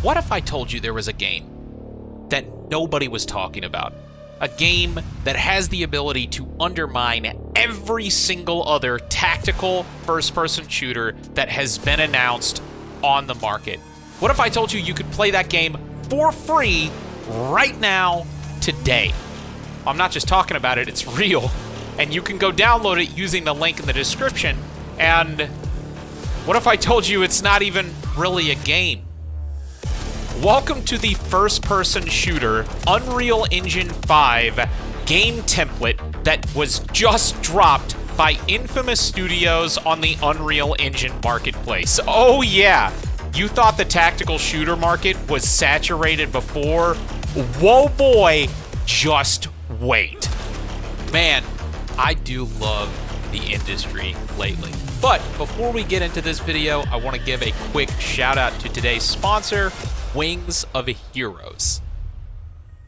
What if I told you there was a game that nobody was talking about? A game that has the ability to undermine every single other tactical first-person shooter that has been announced on the market. What if I told you you could play that game for free right now, today? I'm not just talking about it, it's real. And you can go download it using the link in the description. And what if I told you it's not even really a game? Welcome to the first-person shooter Unreal Engine 5 game template that was just dropped by Infamous Studios on the Unreal Engine marketplace. Oh yeah, you thought the tactical shooter market was saturated before? Whoa boy, just wait. Man, I do love the industry lately. But before we get into this video, I want to give a quick shout out to today's sponsor, Wings of Heroes.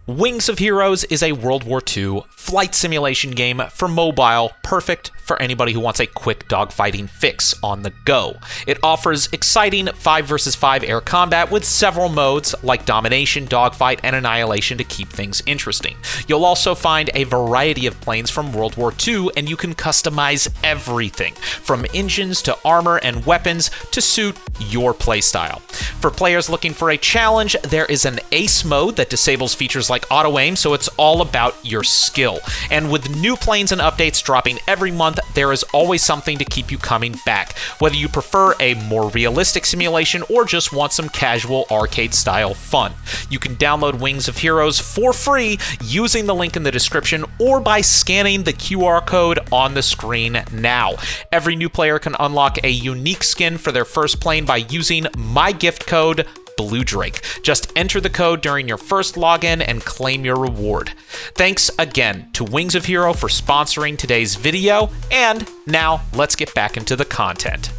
Wings of Heroes is a World War II flight simulation game for mobile, perfect for anybody who wants a quick dogfighting fix on the go. It offers exciting 5 versus 5 air combat with several modes like domination, dogfight, and annihilation to keep things interesting. You'll also find a variety of planes from World War II, and you can customize everything from engines to armor and weapons to suit your playstyle. For players looking for a challenge, there is an ace mode that disables features like auto-aim, so it's all about your skill. And with new planes and updates dropping every month, there is always something to keep you coming back, whether you prefer a more realistic simulation or just want some casual arcade-style fun. You can download Wings of Heroes for free using the link in the description or by scanning the QR code on the screen now. Every new player can unlock a unique skin for their first plane by using my gift code, Blue Drake. Just enter the code during your first login and claim your reward. Thanks again to Wings of Hero for sponsoring today's video, and now let's get back into the content.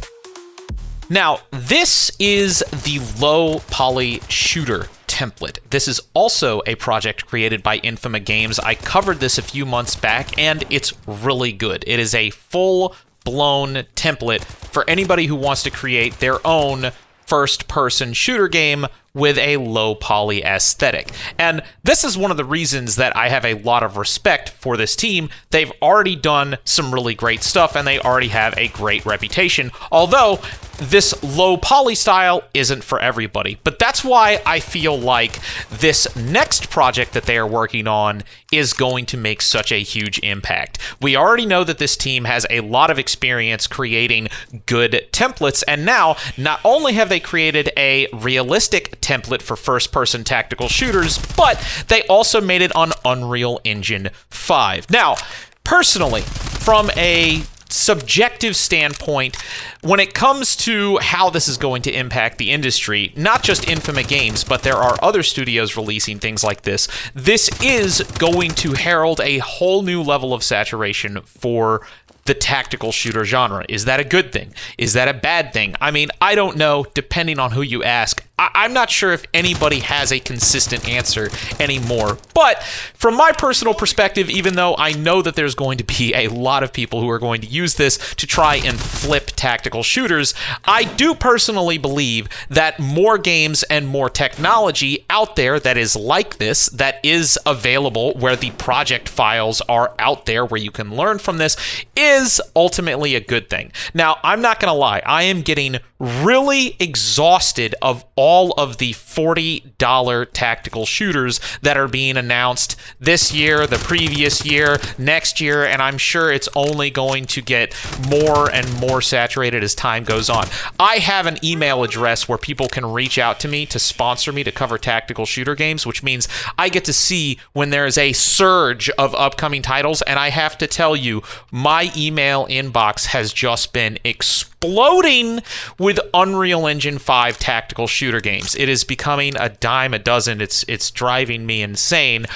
Now, this is the low poly shooter template. This is also a project created by Infamous Games. I covered this a few months back, and it's really good. It is a full-blown template for anybody who wants to create their own first-person shooter game with a low poly aesthetic. And this is one of the reasons that I have a lot of respect for this team. They've already done some really great stuff, and they already have a great reputation, although this low poly style isn't for everybody. But that's why I feel like this next project that they are working on is going to make such a huge impact. We already know that this team has a lot of experience creating good templates, and now not only have they created a realistic template for first-person tactical shooters, but they also made it on Unreal Engine 5. Now, personally, from a subjective standpoint, when it comes to how this is going to impact the industry, not just Infamous Games, but there are other studios releasing things like this, this is going to herald a whole new level of saturation for the tactical shooter genre. Is that a good thing? Is that a bad thing? I mean, I don't know, depending on who you ask. I'm not sure if anybody has a consistent answer anymore. But from my personal perspective, even though I know that there's going to be a lot of people who are going to use this to try and flip tactical shooters, I do personally believe that more games and more technology out there that is like this, that is available, where the project files are out there, where you can learn from this, is ultimately a good thing. Now, I'm not going to lie, I am getting really exhausted of all of the $40 tactical shooters that are being announced this year, the previous year, next year, and I'm sure it's only going to get more and more saturated as time goes on. I have an email address where people can reach out to me to sponsor me to cover tactical shooter games, which means I get to see when there is a surge of upcoming titles, and I have to tell you, my email inbox has just been exploding with Unreal Engine 5 tactical shooter games. It is becoming a dime a dozen. It's driving me insane.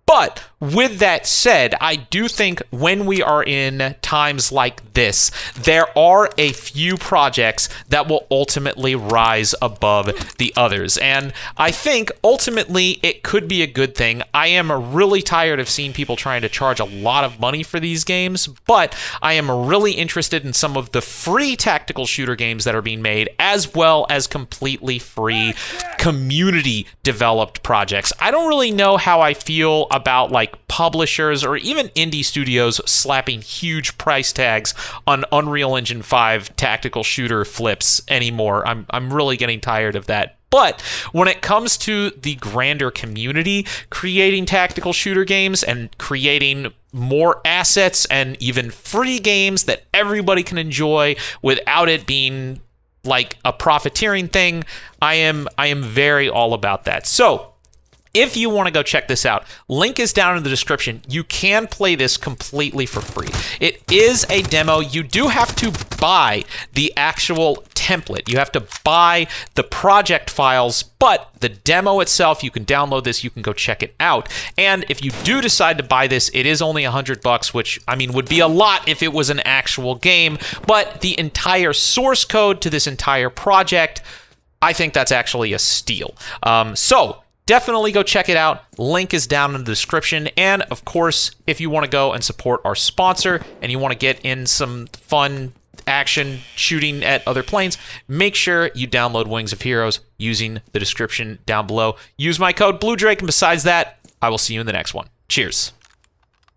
But With that said, I do think when we are in times like this, there are a few projects that will ultimately rise above the others. And I think ultimately it could be a good thing. I am really tired of seeing people trying to charge a lot of money for these games, but I am really interested in some of the free tactical shooter games that are being made, as well as completely free community developed projects. I don't really know how I feel about like publishers or even indie studios slapping huge price tags on Unreal Engine 5 tactical shooter flips anymore. I'm really getting tired of that. But when it comes to the grander community creating tactical shooter games and creating more assets and even free games that everybody can enjoy without it being like a profiteering thing, I am very all about that. So if you want to go check this out, link is down in the description. You can play this completely for free. It is a demo. You do have to buy the actual template. You have to buy the project files, but the demo itself, you can download this, you can go check it out. And if you do decide to buy this, it is only $100, which I mean would be a lot if it was an actual game, but the entire source code to this entire project, I think that's actually a steal. So definitely go check it out. Link is down in the description. And of course, if you want to go and support our sponsor and you want to get in some fun action shooting at other planes, make sure you download Wings of Heroes using the description down below. Use my code BlueDrake, and besides that, I will see you in the next one. Cheers.